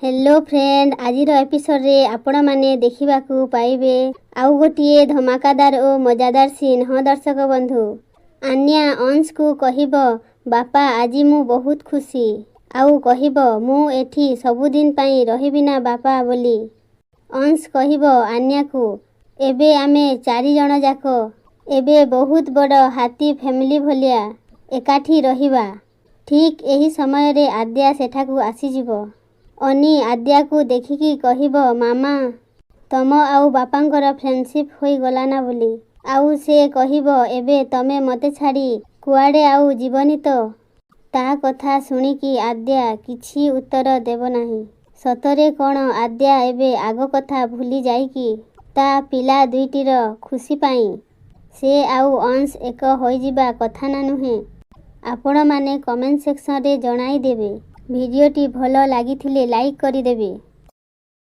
Hello friend, आजिर episode रे आपण माने देखिबाकू पाइबे आउ गोटिए धमाकादार और मजादार सीन। हाँ दर्शक बंधु, आन्या अंश को कहिबो बापा आजी मु बहुत खुशी, आउ कहिबो मु एठी सबुदिन पाई रहिबिना बापा बोली। अंश कहिबो आन्या को एबे आमे 4 जण जाको एबे बहुत बड़ हाथी फैमिली भलिया एकाठी रहिबा। ठीक एही समय रे आद्या सेठाकू आसीजिबो। अनी आद्या को देखिकी कहिबो मामा तम आउ बापांकर फ्रेंडशिप होई गलाना बोली। आउ से कहिबो एबे तमे मते छाड़ी कुआडे आउ जीवनी तो। ता कथा सुनिकी आद्या किछि उत्तर देबो नाही। सतरे कोण आद्या एबे आगो कथा भूली जाईकी ता पिला दुईटीर खुशी पाई से आउ अंश एक होई जिबा कथा ना नुहे। आपण माने कमेंट सेक्शन रे जणाई देबे। भिडियोटी भलो लागिथिले लाइक करि देबे।